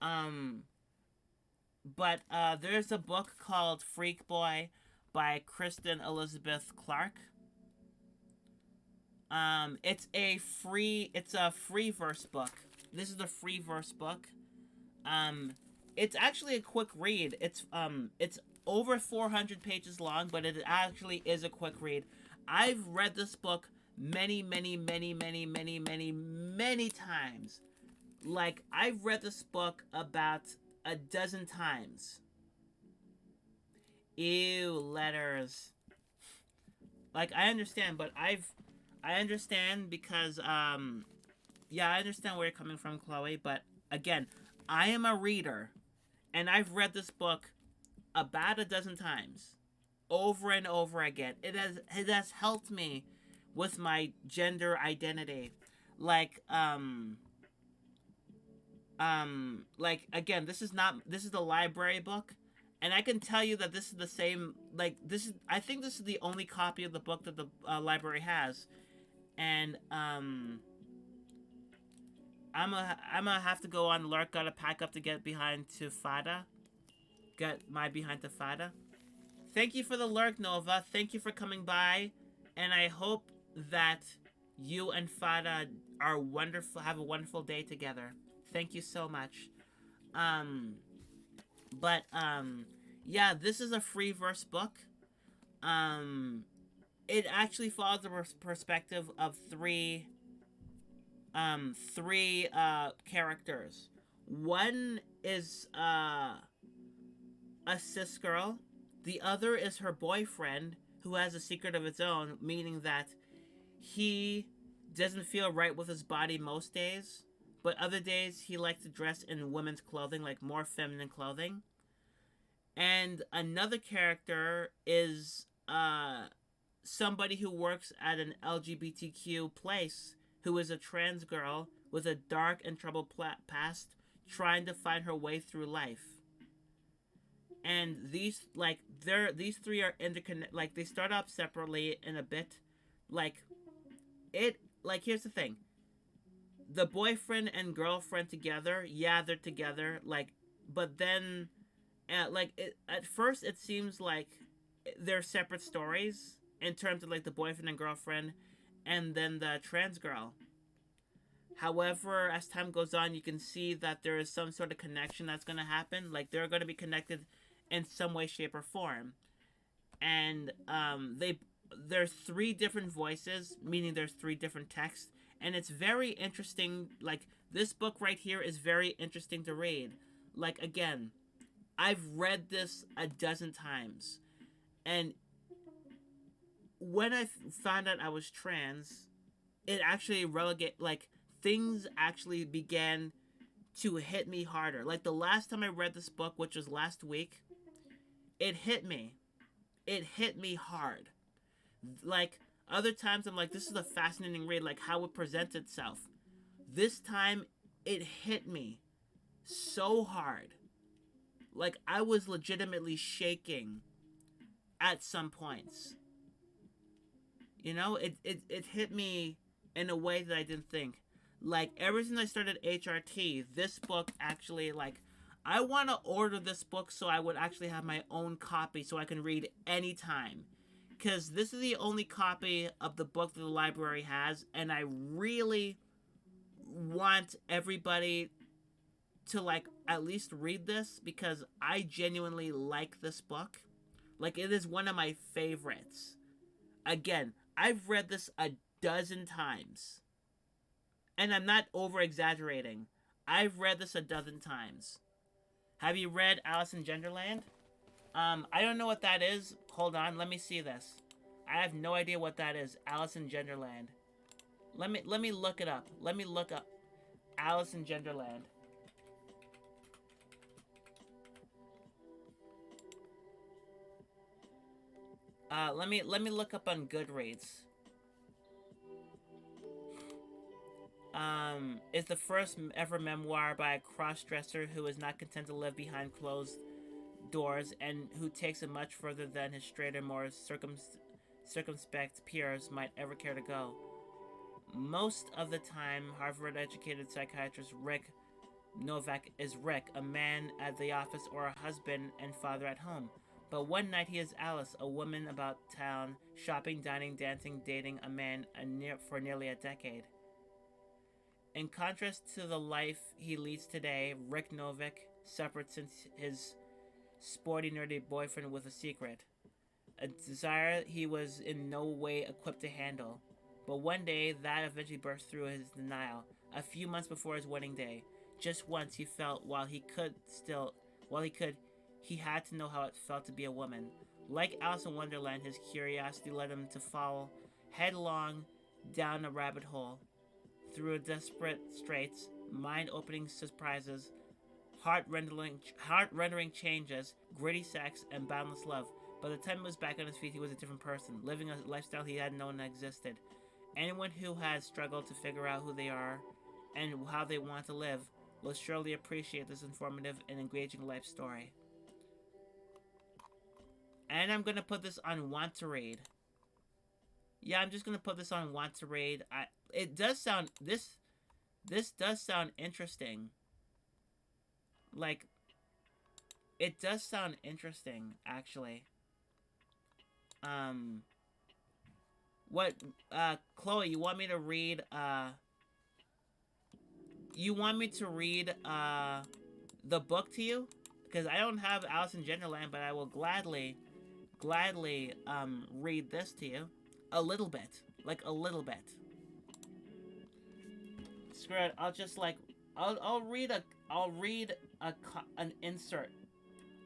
Um, but there's a book called Freakboy by Kristen Elizabeth Clark. It's a free verse book. This is the free verse book. Um, it's actually a quick read. It's over 400 pages long, but it actually is a quick read. I've read this book many times. Like, I've read this book about a dozen times. Ew, letters. Like, I understand, but I understand because yeah, I understand where you're coming from, Chloe, but again, I am a reader and I've read this book about a dozen times, over and over again. It has helped me with my gender identity. Like like, again, this is the library book, and I can tell you that this is the same. Like, this is I think this is the only copy of the book that the library has, and I'm gonna have to go on Lurk. Gotta pack up to get behind to Fada. Get my behind to Fada. Thank you for the Lurk, Nova. Thank you for coming by, and I hope that you and Fada are wonderful. Have a wonderful day together. Thank you so much. Um, but yeah, this is a free verse book. Um, it actually follows the perspective of three characters. One is a cis girl. The other is her boyfriend, who has a secret of its own, meaning that he doesn't feel right with his body most days, but other days he likes to dress in women's clothing, like more feminine clothing. And another character is somebody who works at an LGBTQ place, who is a trans girl with a dark and troubled past, trying to find her way through life. And these three are interconnected. Like, they start off separately in a bit. Like, here's the thing: the boyfriend and girlfriend together, yeah, they're together. Like, but then, at first, it seems like they're separate stories in terms of, like, the boyfriend and girlfriend, and then the trans girl. However, as time goes on, you can see that there is some sort of connection that's going to happen. Like, they're going to be connected in some way, shape, or form. And there's three different voices, meaning there's three different texts, and it's very interesting. Like, this book right here is very interesting to read. Like, again, I've read this a dozen times, and when I found out I was trans, it actually things actually began to hit me harder. Like, the last time I read this book, which was last week, it hit me. It hit me hard. Like, other times I'm like, this is a fascinating read, like how it presents itself. This time it hit me so hard. Like, I was legitimately shaking at some points. It hit me in a way that I didn't think. Like, ever since I started HRT, this book actually, like, I want to order this book so I would actually have my own copy so I can read anytime. Because this is the only copy of the book that the library has, and I really want everybody to, like, at least read this because I genuinely like this book. Like, it is one of my favorites. Again, I've read this a dozen times. And I'm not over exaggerating. I've read this a dozen times. Have you read Alice in Genderland? I don't know what that is. Hold on, let me see this. I have no idea what that is. Alice in Genderland. Let me look it up. Let me look up Alice in Genderland. Let me look up on Goodreads. Is the first ever memoir by a cross-dresser who is not content to live behind closed doors and who takes it much further than his straighter, more circumspect peers might ever care to go. Most of the time, Harvard-educated psychiatrist Rick Novak is Rick, a man at the office or a husband and father at home. But one night he is Alice, a woman about town, shopping, dining, dancing, dating a man for nearly a decade. In contrast to the life he leads today, Rick Novak suffered since his sporty, nerdy boyfriend with a secret, a desire he was in no way equipped to handle. But one day, that eventually burst through his denial. A few months before his wedding day, just once he felt while he could, he had to know how it felt to be a woman. Like Alice in Wonderland, his curiosity led him to fall headlong down a rabbit hole, through desperate straits, mind-opening surprises, heart-rendering changes, gritty sex, and boundless love. By the time he was back on his feet, he was a different person, living a lifestyle he hadn't known existed. Anyone who has struggled to figure out who they are and how they want to live will surely appreciate this informative and engaging life story. And I'm gonna put this on Want to Read. Yeah, I'm just gonna put this on Want to Read. It does sound this does sound interesting. Like, it does sound interesting, actually. Um, what, Chloe, you want me to read, the book to you? Because I don't have Alice in Genderland, but I will gladly, read this to you. A little bit. Like, a little bit. Screw it, I'll just, like, I'll read an insert.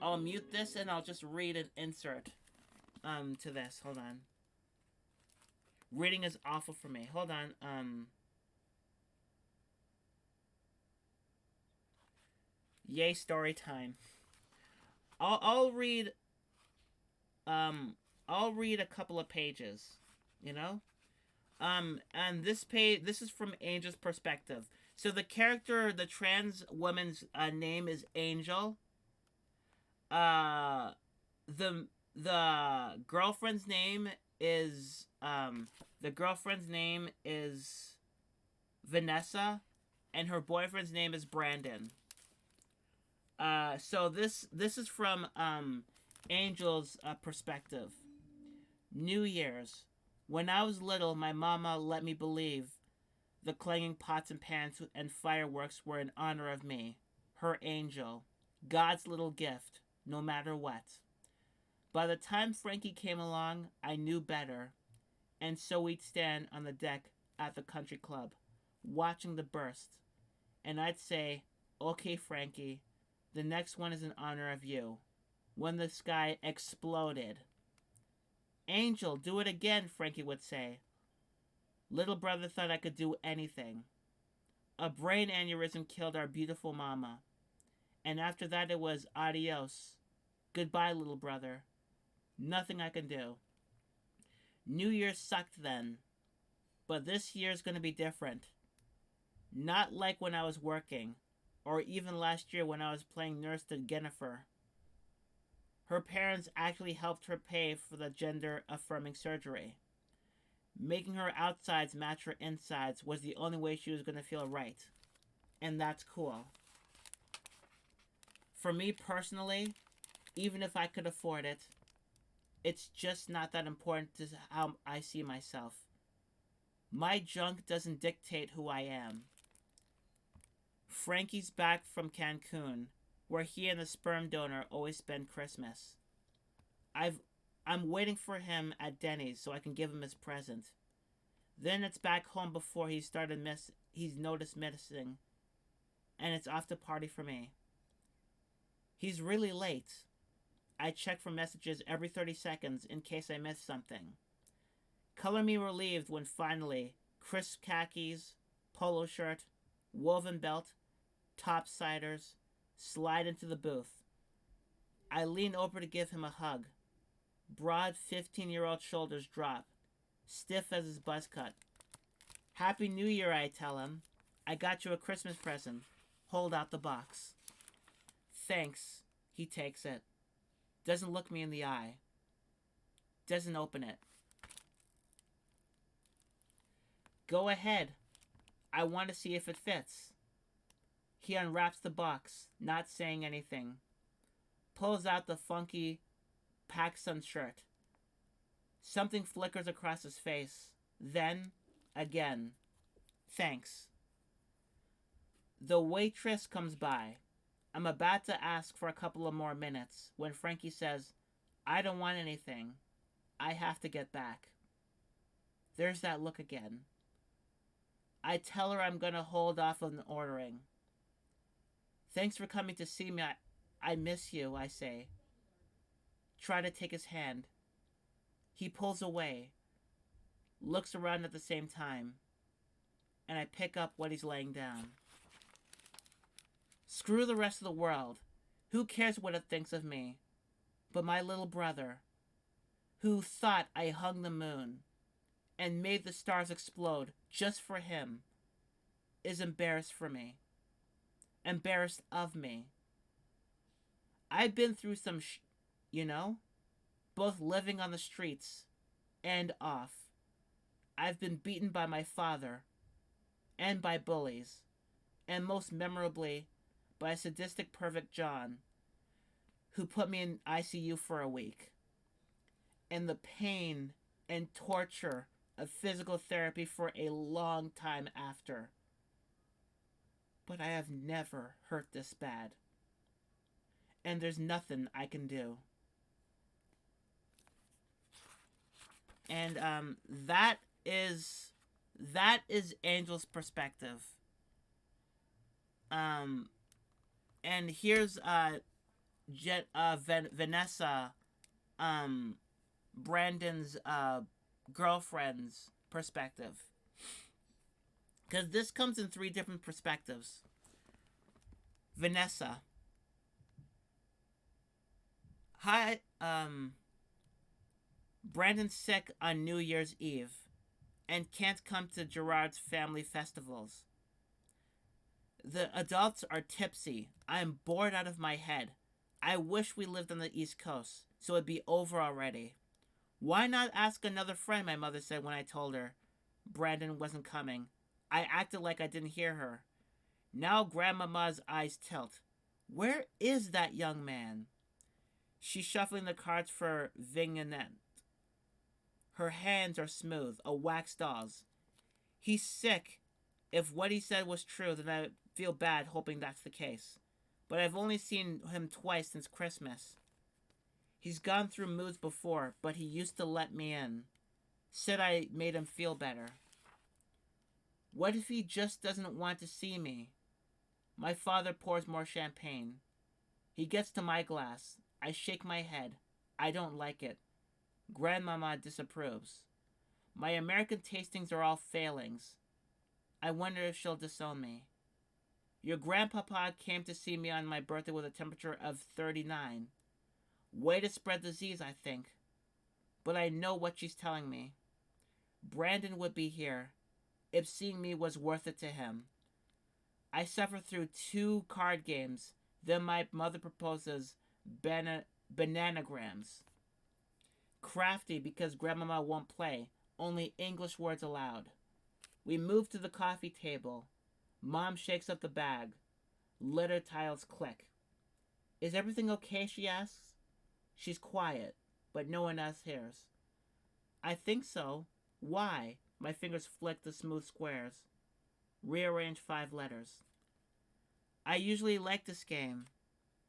I'll mute this and I'll just read an insert, to this. Hold on. Reading is awful for me. Hold on, yay, story time. I'll read, I'll read a couple of pages, you know? And this is from Angel's perspective. So the character, the trans woman's name is Angel. Uh, the girlfriend's name is Vanessa, and her boyfriend's name is Brandon. So this is from Angel's perspective. New Year's. When I was little, my mama let me believe the clanging pots and pans and fireworks were in honor of me, her angel, God's little gift, no matter what. By the time Frankie came along, I knew better, and so we'd stand on the deck at the country club, watching the burst, and I'd say, "Okay, Frankie, the next one is in honor of you," when the sky exploded. "Angel, do it again," Frankie would say. Little brother thought I could do anything. A brain aneurysm killed our beautiful mama. And after that it was adios. Goodbye, little brother. Nothing I can do. New Year sucked then. But this year's gonna be different. Not like when I was working, or even last year when I was playing nurse to Jennifer. Her parents actually helped her pay for the gender-affirming surgery. Making her outsides match her insides was the only way she was going to feel right. And that's cool. For me personally, even if I could afford it, it's just not that important to how I see myself. My junk doesn't dictate who I am. Frankie's back from Cancun, where he and the sperm donor always spend Christmas. I'm waiting for him at Denny's so I can give him his present. Then it's back home before he's noticed missing, and it's off to party for me. He's really late. I check for messages every 30 seconds in case I miss something. Color me relieved when finally, crisp khakis, polo shirt, woven belt, topsiders, slide into the booth. I lean over to give him a hug. Broad 15-year-old shoulders drop, stiff as his buzz cut. Happy New Year, I tell him. I got you a Christmas present. Hold out the box. Thanks. He takes it. Doesn't look me in the eye. Doesn't open it. Go ahead. I want to see if it fits. He unwraps the box, not saying anything. Pulls out the funky PacSun shirt. Something flickers across his face. Then, again. Thanks. The waitress comes by. I'm about to ask for a couple of more minutes when Frankie says, I don't want anything. I have to get back. There's that look again. I tell her I'm going to hold off on ordering. Thanks for coming to see me. I miss you, I say. Try to take his hand. He pulls away, looks around at the same time, and I pick up what he's laying down. Screw the rest of the world. Who cares what it thinks of me? But my little brother, who thought I hung the moon and made the stars explode just for him, is embarrassed for me. Embarrassed of me. I've been through some both living on the streets and off. I've been beaten by my father and by bullies, and most memorably by a sadistic pervert John, who put me in ICU for a week. And the pain and torture of physical therapy for a long time after. But I have never hurt this bad. And there's nothing I can do. And that is Angel's perspective. And here's Vanessa, Brandon's girlfriend's perspective. Because this comes in 3 different perspectives. Vanessa. Hi, Brandon's sick on New Year's Eve and can't come to Gerard's family festivals. The adults are tipsy. I am bored out of my head. I wish we lived on the East Coast, so it'd be over already. Why not ask another friend, my mother said when I told her Brandon wasn't coming. I acted like I didn't hear her. Now Grandmama's eyes tilt. Where is that young man? She's shuffling the cards for Vignette. Her hands are smooth, a wax doll's. He's sick. If what he said was true, then I feel bad hoping that's the case. But I've only seen him twice since Christmas. He's gone through moods before, but he used to let me in. Said I made him feel better. What if he just doesn't want to see me? My father pours more champagne. He gets to my glass. I shake my head. I don't like it. Grandmama disapproves. My American tastings are all failings. I wonder if she'll disown me. Your grandpapa came to see me on my birthday with a temperature of 39. Way to spread disease, I think. But I know what she's telling me. Brandon would be here if seeing me was worth it to him. I suffer through 2 card games. Then my mother proposes bananagrams. Crafty because Grandmama won't play. Only English words allowed. We move to the coffee table. Mom shakes up the bag. Letter tiles click. Is everything okay, she asks. She's quiet, but no one else hears. I think so. Why? My fingers flick the smooth squares. Rearrange 5 letters. I usually like this game.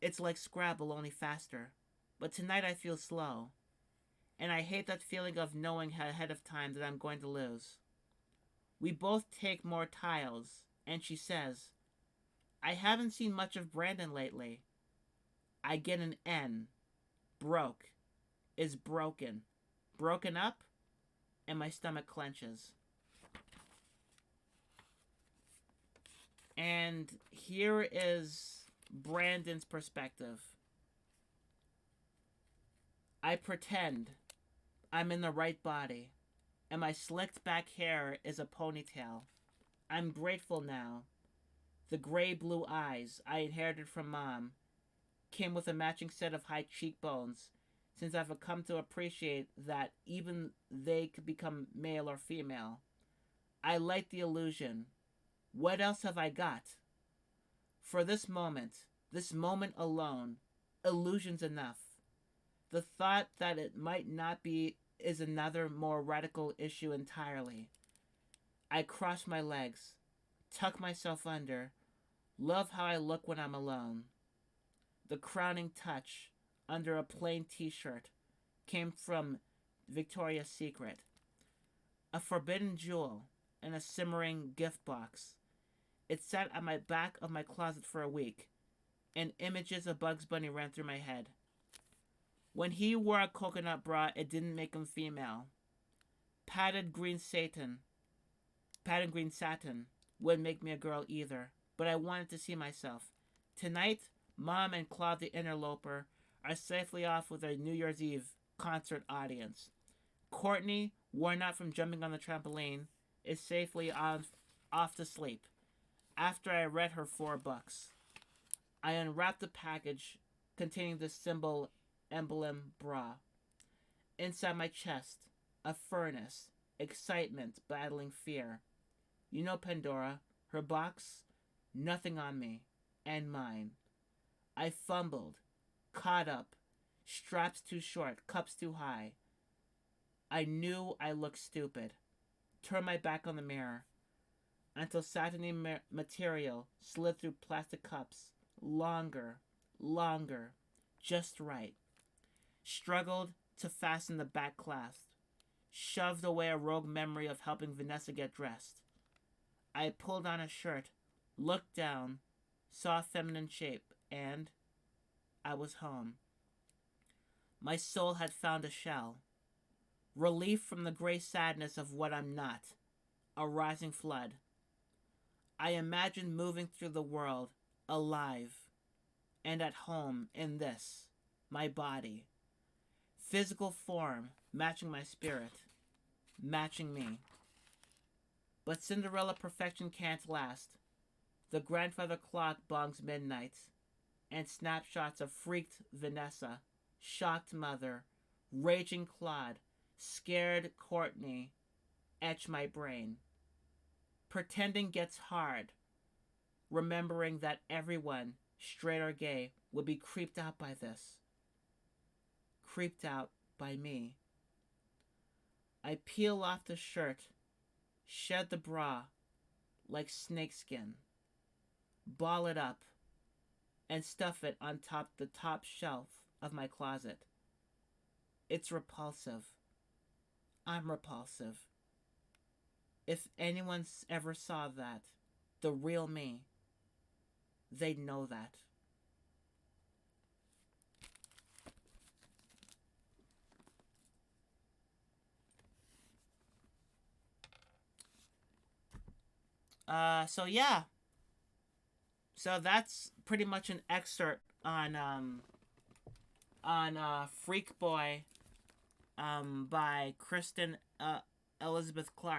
It's like Scrabble, only faster. But tonight I feel slow. And I hate that feeling of knowing ahead of time that I'm going to lose. We both take more tiles, and she says, I haven't seen much of Brandon lately. I get an N. Broke. Is broken. Broken up? And my stomach clenches. And here is Brandon's perspective. I pretend I'm in the right body, and my slicked back hair is a ponytail. I'm grateful now. The gray-blue eyes I inherited from Mom came with a matching set of high cheekbones, since I've come to appreciate that even they could become male or female. I like the illusion. What else have I got? For this moment alone, illusion's enough. The thought that it might not be is another more radical issue entirely. I cross my legs, tuck myself under, love how I look when I'm alone. The crowning touch, under a plain t-shirt, came from Victoria's Secret. A forbidden jewel in a simmering gift box. It sat at my back of my closet for a week, and images of Bugs Bunny ran through my head. When he wore a coconut bra, it didn't make him female. Padded green satin wouldn't make me a girl either, but I wanted to see myself. Tonight, Mom and Claude the Interloper are safely off with their New Year's Eve concert audience. Courtney, worn out from jumping on the trampoline, is safely off to sleep. After I read her 4 books, I unwrapped the package containing the symbol emblem bra. Inside my chest, a furnace, excitement battling fear. You know Pandora, her box, nothing on me, and mine. I fumbled, caught up, straps too short, cups too high. I knew I looked stupid. Turned my back on the mirror until satiny material slid through plastic cups. Longer, just right. Struggled to fasten the back clasp. Shoved away a rogue memory of helping Vanessa get dressed. I pulled on a shirt, looked down, saw a feminine shape, and I was home. My soul had found a shell. Relief from the gray sadness of what I'm not. A rising flood. I imagined moving through the world, alive, and at home in this, my body. Physical form matching my spirit, matching me. But Cinderella perfection can't last. The grandfather clock bongs midnight, and snapshots of freaked Vanessa, shocked mother, raging Claude, scared Courtney etch my brain. Pretending gets hard, remembering that everyone, straight or gay, will be creeped out by this. Creeped out by me. I peel off the shirt, shed the bra like snakeskin, ball it up, and stuff it on the top shelf of my closet. It's repulsive. I'm repulsive. If anyone ever saw that, the real me, they'd know that. So yeah. So that's pretty much an excerpt on Freakboy by Kristen Elizabeth Clark.